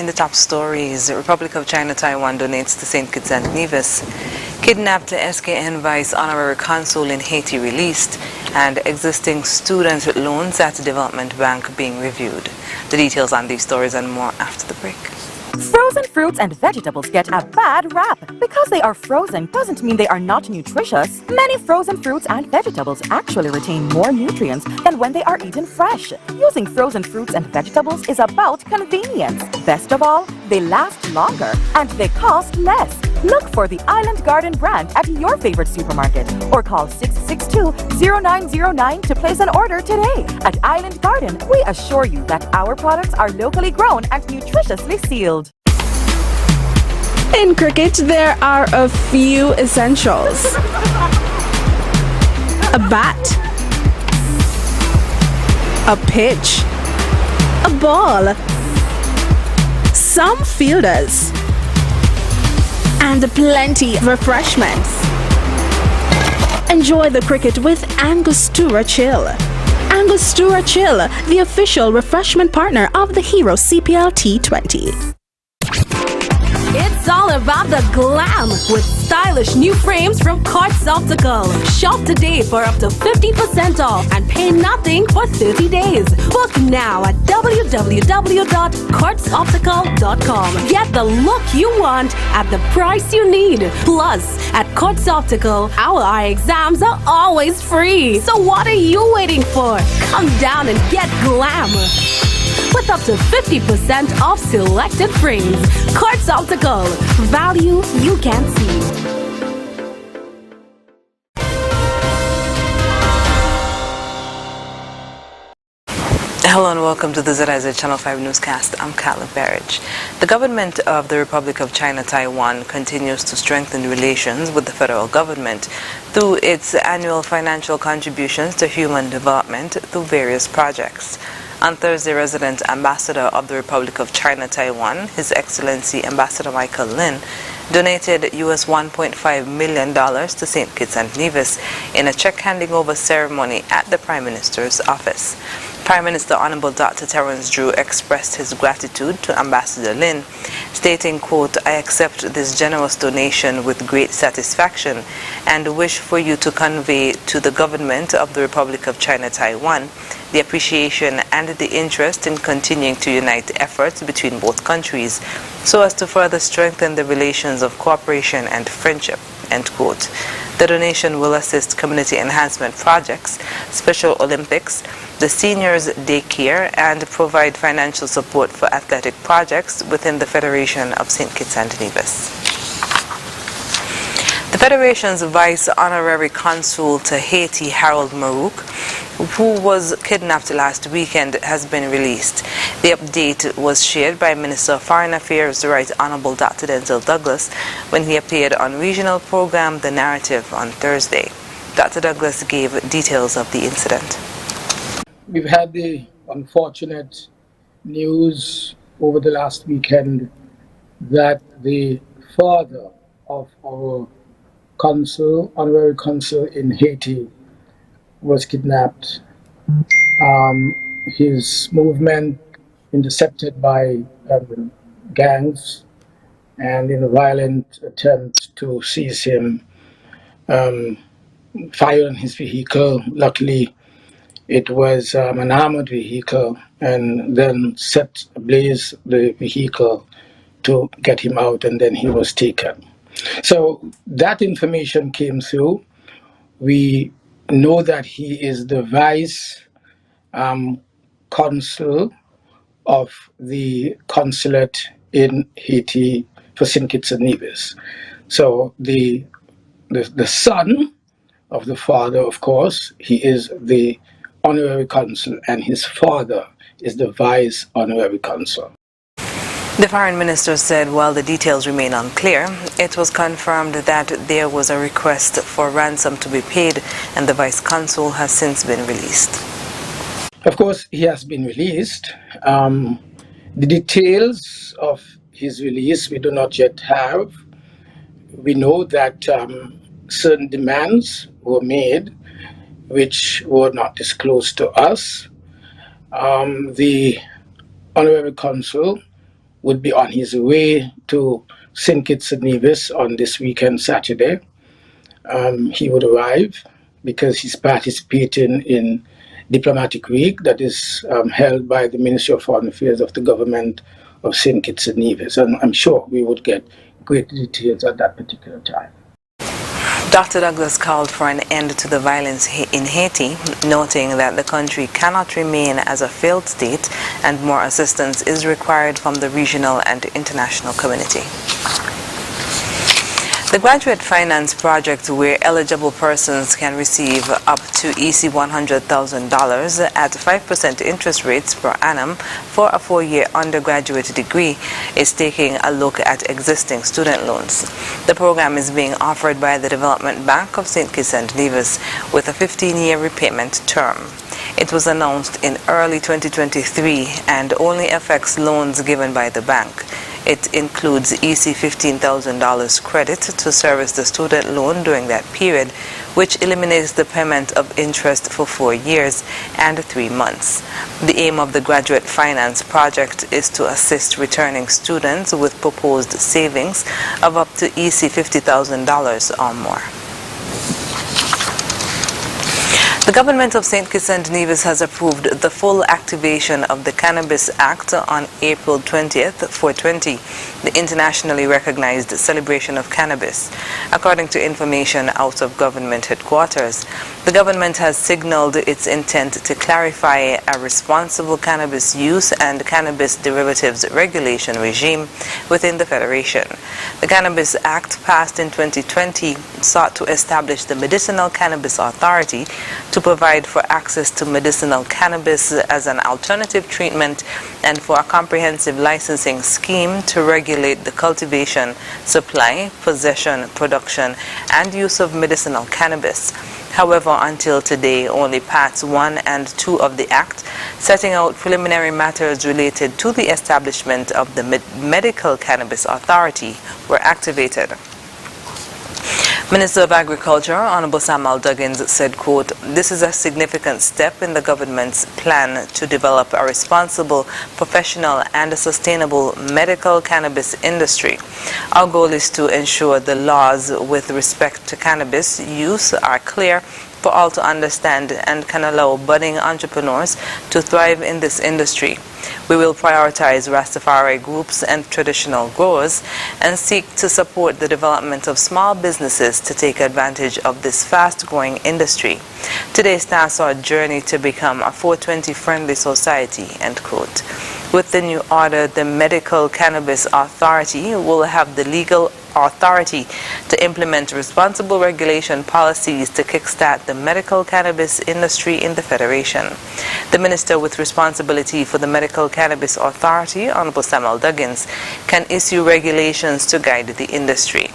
In the top stories, the Republic of China Taiwan donates to St. Kitts and Nevis. Kidnapped SKN Vice Honorary Consul in Haiti released, and existing student loans at Development Bank being reviewed. The details on these stories and more after the break. Frozen fruits and vegetables get a bad rap. Because they are frozen doesn't mean they are not nutritious. Many frozen fruits and vegetables actually retain more nutrients than when they are eaten fresh. Using frozen fruits and vegetables is about convenience. Best of all, they last longer and they cost less. Look for the Island Garden brand at your favorite supermarket or call 662-0909 to place an order today. At Island Garden, we assure you that our products are locally grown and nutritiously sealed. In cricket, there are a few essentials. A bat, a pitch, a ball, some fielders, and plenty of refreshments. Enjoy the cricket with Angostura Chill. Angostura Chill, the official refreshment partner of the Hero CPL T20. It's all about the glam with stylish new frames from Quartz Optical. Shop today for up to 50% off and pay nothing for 30 days. Book now at www.quartzoptical.com. Get the look you want at the price you need. Plus, at Quartz Optical, our eye exams are always free. So what are you waiting for? Come down and get glam with up to 50% off selected frames. Quartz Optical. Value you can't see. Hello and welcome to the ZIZ Channel 5 newscast. I'm Caitlin Barrage. The government of the Republic of China Taiwan continues to strengthen relations with the federal government through its annual financial contributions to human development through various projects. On Thursday, resident ambassador of the Republic of China Taiwan, His Excellency Ambassador Michael Lin, donated US $1.5 million to St. Kitts and Nevis in a check handing over ceremony at the Prime Minister's office. Prime Minister Honorable Dr. Terence Drew expressed his gratitude to Ambassador Lin, stating, quote, "I accept this generous donation with great satisfaction and wish for you to convey to the government of the Republic of China Taiwan the appreciation and the interest in continuing to unite efforts between both countries so as to further strengthen the relations of cooperation and friendship," end quote. The donation will assist community enhancement projects, Special Olympics, the seniors daycare, and provide financial support for athletic projects within the Federation of St. Kitts and Nevis. The Federation's Vice Honorary Consul to Haiti, Harold Marouk, who was kidnapped last weekend, has been released. The update was shared by Minister of Foreign Affairs, the Right Honorable Dr. Denzel Douglas, when he appeared on regional program The Narrative on Thursday. Dr. Douglas gave details of the incident. We've had the unfortunate news over the last weekend that the father of our consul, honorary consul in Haiti, was kidnapped. His movement intercepted by gangs, and in a violent attempt to seize him, fired on his vehicle. Luckily, it was an armored vehicle, and then set ablaze the vehicle to get him out, and then he was taken. So that information came through. We know that he is the vice consul of the consulate in Haiti for St. Kitts and Nevis. So the son of the father, of course, he is the honorary consul, and his father is the vice honorary consul. The foreign minister said while the details remain unclear, it was confirmed that there was a request for ransom to be paid, and the vice consul has since been released. Of course, he has been released. The details of his release we do not yet have. We know that certain demands were made which were not disclosed to us. The honorary consul would be on his way to St. Kitts and Nevis on this weekend, Saturday. He would arrive because he's participating in Diplomatic Week that is held by the Ministry of Foreign Affairs of the government of St. Kitts and Nevis. And I'm sure we would get great details at that particular time. Dr. Douglas called for an end to the violence in Haiti, noting that the country cannot remain as a failed state and more assistance is required from the regional and international community. The Graduate Finance Project, where eligible persons can receive up to EC $100,000 at 5% interest rates per annum for a 4-year undergraduate degree, is taking a look at existing student loans. The program is being offered by the Development Bank of St. Kitts and Nevis with a 15-year repayment term. It was announced in early 2023 and only affects loans given by the bank. It includes EC $15,000 credit to service the student loan during that period, which eliminates the payment of interest for 4 years and 3 months. The aim of the Graduate Finance Project is to assist returning students with proposed savings of up to EC $50,000 or more. The government of St. Kitts and Nevis has approved the full activation of the Cannabis Act on April 20th, 420, the internationally recognized celebration of cannabis. According to information out of government headquarters, the government has signaled its intent to clarify a responsible cannabis use and cannabis derivatives regulation regime within the Federation. The Cannabis Act, passed in 2020, sought to establish the Medicinal Cannabis Authority to provide for access to medicinal cannabis as an alternative treatment and for a comprehensive licensing scheme to regulate the cultivation, supply, possession, production, and use of medicinal cannabis. However, until today, only Parts 1 and 2 of the Act, setting out preliminary matters related to the establishment of the Medical Cannabis Authority, were activated. Minister of Agriculture, Honorable Samuel Duggins, said, quote, "This is a significant step in the government's plan to develop a responsible, professional, and sustainable medical cannabis industry. Our goal is to ensure the laws with respect to cannabis use are clear for all to understand and can allow budding entrepreneurs to thrive in this industry. We will prioritize Rastafari groups and traditional growers and seek to support the development of small businesses to take advantage of this fast-growing industry. Today starts our journey to become a 420-friendly society," end quote. With the new order, the Medical Cannabis Authority will have the legal authority to implement responsible regulation policies to kickstart the medical cannabis industry in the Federation. The Minister with responsibility for the Medical Cannabis Authority, Honorable Samuel Duggins, can issue regulations to guide the industry.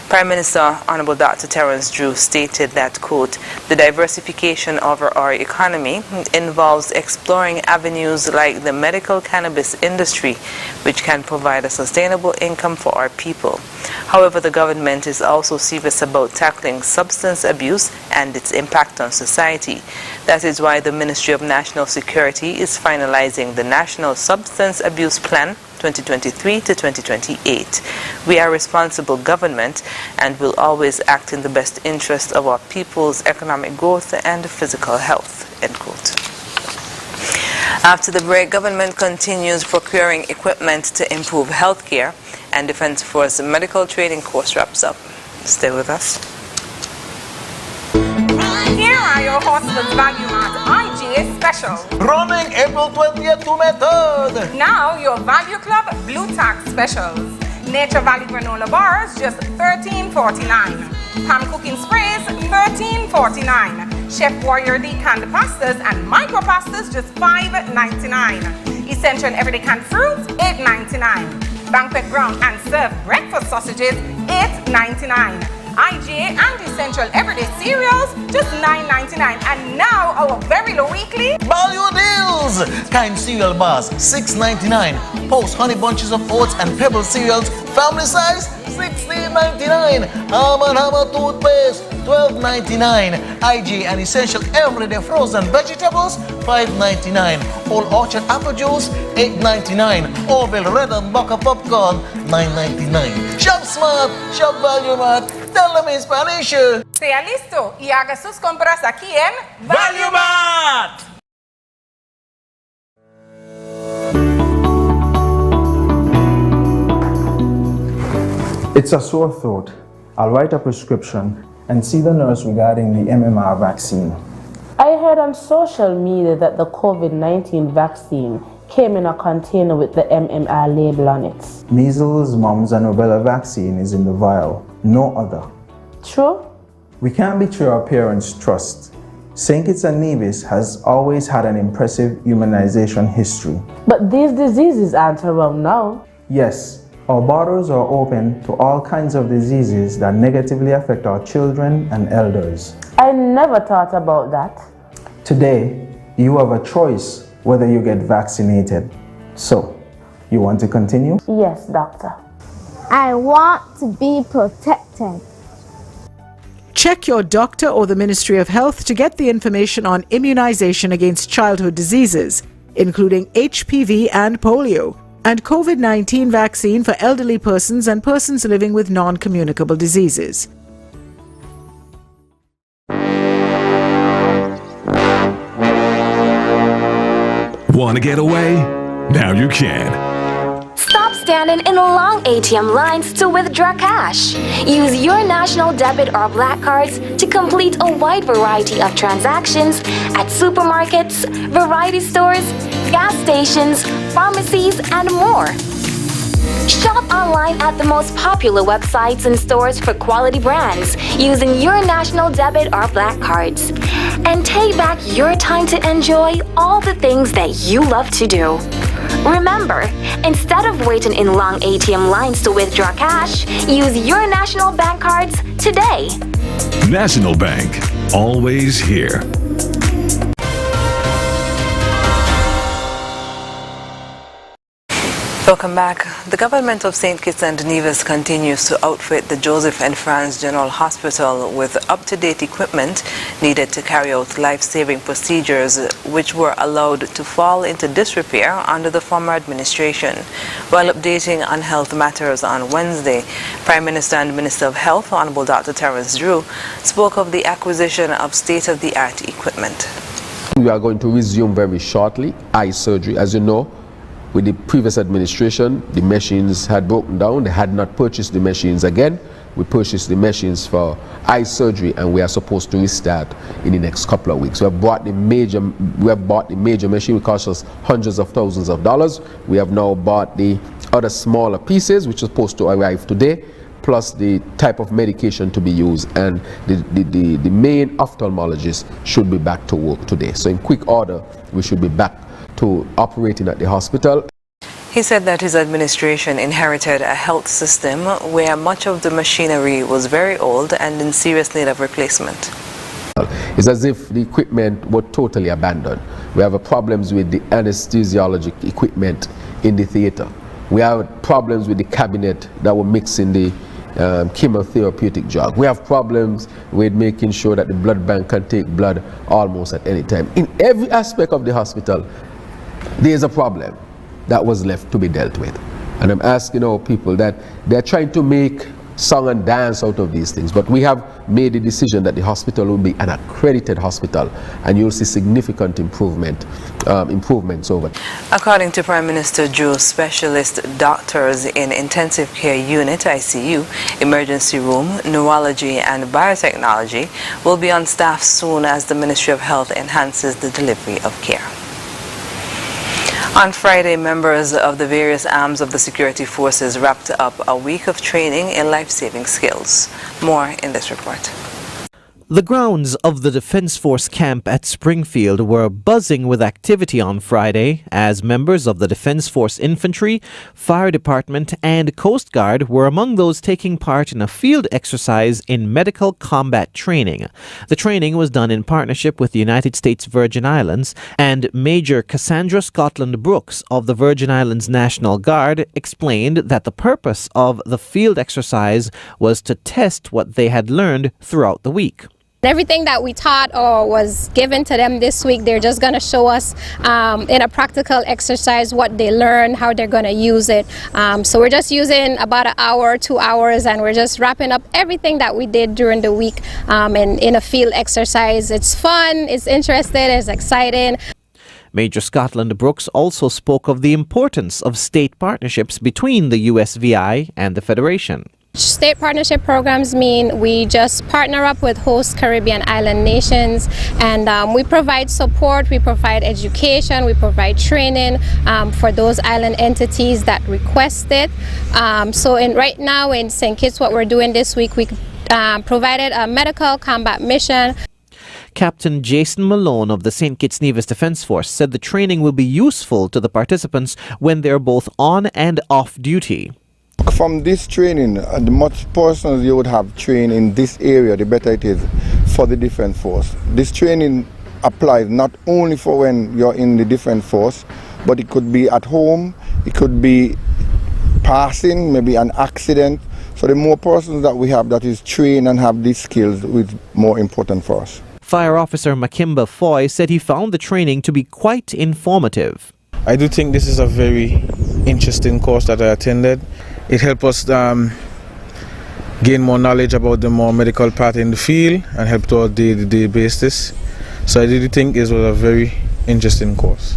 Prime Minister Honorable Dr. Terence Drew stated that, quote, "The diversification of our economy involves exploring avenues like the medical cannabis industry, which can provide a sustainable income for our people. However, the government is also serious about tackling substance abuse and its impact on society. That is why the Ministry of National Security is finalizing the National Substance Abuse Plan 2023 to 2028. We are responsible government and will always act in the best interest of our people's economic growth and physical health," end quote. After the break, government continues procuring equipment to improve healthcare, and Defense Force medical training course wraps up. Stay with us. Here are your Horseman's Value Mart IGA specials. Running April 20th to May 3rd. Now your Value Club Blue Tax specials. Nature Valley granola bars just $13.49. Palm cooking sprays $13.49. Chef Warrior decanned pastas and micro pastas just $5.99. Essential everyday canned fruits $8.99. Banquet brown and served breakfast sausages $8.99. IGA and essential everyday cereals just $9.99. And now our very low weekly Value deals. Kind cereal bars $6.99. Post honey bunches of oats and pebble cereals Family size, $16.99. Hammer toothpaste, $12.99. IG and essential everyday frozen vegetables, $5.99. Old Orchard apple juice, $8.99. Orville red and Boca popcorn, $9.99. Shop smart, shop value mart. Tell them in Spanish. Sea listo y haga sus compras aquí en Value Mart. It's a sore throat. I'll write a prescription and see the nurse regarding the MMR vaccine. I heard on social media that the COVID-19 vaccine came in a container with the MMR label on it. Measles, mumps, and rubella vaccine is in the vial, no other. True? We can't betray our parents' trust. St. Kitts and Nevis has always had an impressive immunization history. But these diseases aren't around now. Yes, our borders are open to all kinds of diseases that negatively affect our children and elders. I never thought about that. Today, you have a choice whether you get vaccinated. So, you want to continue? Yes, doctor. I want to be protected. Check your doctor or the Ministry of Health to get the information on immunization against childhood diseases, including HPV and polio, and COVID-19 vaccine for elderly persons and persons living with non-communicable diseases. Want to get away? Now you can. Stop standing in long ATM lines to withdraw cash. Use your national debit or black cards to complete a wide variety of transactions at supermarkets, variety stores, gas stations, pharmacies, and more. Shop online at the most popular websites and stores for quality brands using your national debit or black cards. And take back your time to enjoy all the things that you love to do. Remember, instead of waiting in long ATM lines to withdraw cash, use your national bank cards today. National Bank, always here. Welcome back. The government of St. Kitts and Nevis continues to outfit the Joseph and Franz General Hospital with up-to-date equipment needed to carry out life-saving procedures which were allowed to fall into disrepair under the former administration. While updating on health matters on Wednesday, Prime Minister and Minister of Health, Honorable Dr. Terence Drew, spoke of the acquisition of state-of-the-art equipment. We are going to resume very shortly eye surgery. As you know, with the previous administration, the machines had broken down. They had not purchased the machines again. We purchased the machines for eye surgery, and we are supposed to restart in the next couple of weeks. We have bought the major machine, which cost us hundreds of thousands of dollars. We have now bought the other smaller pieces, which are supposed to arrive today, plus the type of medication to be used, and the main ophthalmologist should be back to work today. So in quick order, we should be back to operating at the hospital. He said that his administration inherited a health system where much of the machinery was very old and in serious need of replacement. It's as if the equipment were totally abandoned. We have problems with the anesthesiologic equipment in the theater. We have problems with the cabinet that were mixing the chemotherapeutic drug. We have problems with making sure that the blood bank can take blood almost at any time. In every aspect of the hospital, there is a problem that was left to be dealt with. And I'm asking our people that they're trying to make song and dance out of these things, but we have made a decision that the hospital will be an accredited hospital, and you'll see significant improvements over. According to Prime Minister Drew, specialist doctors in intensive care unit, ICU, emergency room, neurology and biotechnology will be on staff soon as the Ministry of Health enhances the delivery of care. On Friday, members of the various arms of the security forces wrapped up a week of training in life-saving skills. More in this report. The grounds of the Defense Force camp at Springfield were buzzing with activity on Friday as members of the Defense Force Infantry, Fire Department, and Coast Guard were among those taking part in a field exercise in medical combat training. The training was done in partnership with the United States Virgin Islands, and Major Cassandra Scotland Brooks of the Virgin Islands National Guard explained that the purpose of the field exercise was to test what they had learned throughout the week. Everything that we taught or was given to them this week, they're just going to show us in a practical exercise what they learned, how they're going to use it. So we're just using about an hour, 2 hours, and we're just wrapping up everything that we did during the week in a field exercise. It's fun, it's interesting, it's exciting. Major Scotland Brooks also spoke of the importance of state partnerships between the USVI and the Federation. State partnership programs mean we just partner up with host Caribbean island nations, and we provide support, we provide education, we provide training for those island entities that request it. So right now in St. Kitts, what we're doing this week, we provided a medical combat mission. Captain Jason Malone of the St. Kitts Nevis Defence Force said the training will be useful to the participants when they're both on and off duty. From this training, the much persons you would have trained in this area, the better it is for the Defence Force. This training applies not only for when you're in the Defence Force, but it could be at home, it could be passing, maybe an accident. So the more persons that we have that is trained and have these skills is more important for us. Fire Officer Makimba Foy said he found the training to be quite informative. I do think this is a very interesting course that I attended. It helped us gain more knowledge about the more medical part in the field and help to our day-to-day basis. So I do think it was a very interesting course.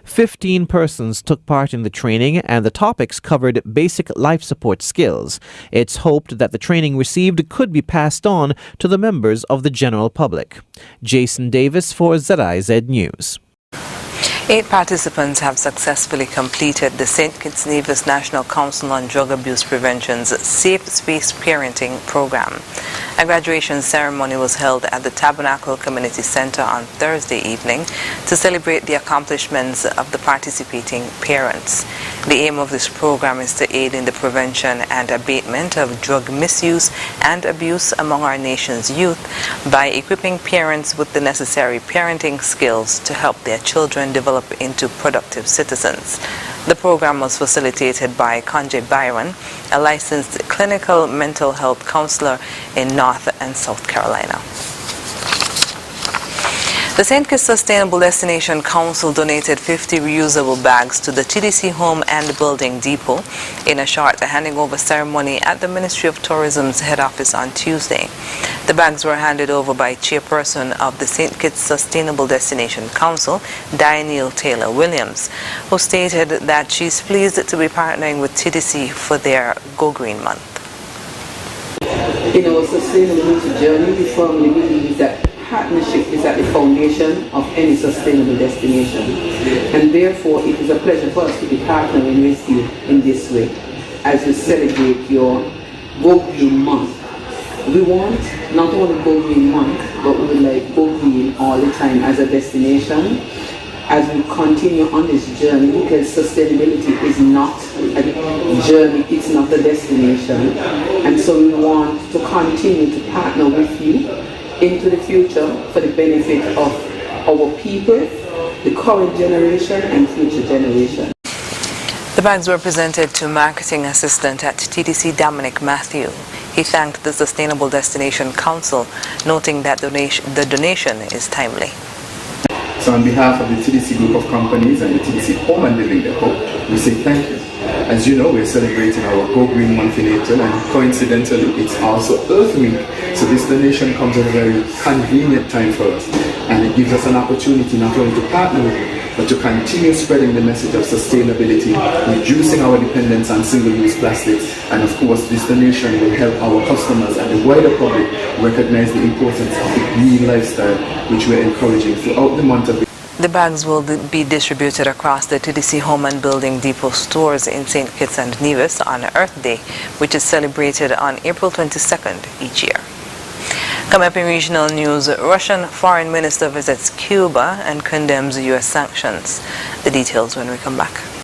15 persons took part in the training, and the topics covered basic life support skills. It's hoped that the training received could be passed on to the members of the general public. Jason Davis for ZIZ News. 8 participants have successfully completed the St. Kitts Nevis National Council on Drug Abuse Prevention's Safe Space Parenting Program. A graduation ceremony was held at the Tabernacle Community Center on Thursday evening to celebrate the accomplishments of the participating parents. The aim of this program is to aid in the prevention and abatement of drug misuse and abuse among our nation's youth by equipping parents with the necessary parenting skills to help their children develop into productive citizens. The program was facilitated by Conjay Byron, a licensed clinical mental health counselor in North and South Carolina. The St. Kitts Sustainable Destination Council donated 50 reusable bags to the TDC Home and Building Depot in a short handing over ceremony at the Ministry of Tourism's head office on Tuesday. The bags were handed over by chairperson of the St. Kitts Sustainable Destination Council, Dianelle Taylor Williams, who stated that she's pleased to be partnering with TDC for their Go Green Month. In our sustainability journey, we firmly believe that partnership is at the foundation of any sustainable destination, and therefore it is a pleasure for us to be partnering with you in this way as we celebrate your Go Green Month. We want not only Go Green Month, but we would like Go Green all the time as a destination as we continue on this journey, because sustainability is not a journey, it's not a destination, and so we want to continue to partner with you into the future for the benefit of our people, the current generation and future generation. The bags were presented to Marketing Assistant at TDC Dominic Matthew. He thanked the Sustainable Destination Council, noting that the donation is timely. So on behalf of the TDC group of companies and the TDC Home and Living Depot, we say thank you. As you know, we're celebrating our Go Green Month in April, and coincidentally, it's also Earth Week. So this donation comes at a very convenient time for us, and it gives us an opportunity not only to partner with you, but to continue spreading the message of sustainability, reducing our dependence on single-use plastics, and of course, this donation will help our customers and the wider public recognize the importance of the green lifestyle, which we're encouraging throughout the month of The bags will be distributed across the TDC Home and Building Depot stores in St. Kitts and Nevis on Earth Day, which is celebrated on April 22nd each year. Coming up in regional news, Russian foreign minister visits Cuba and condemns U.S. sanctions. The details when we come back.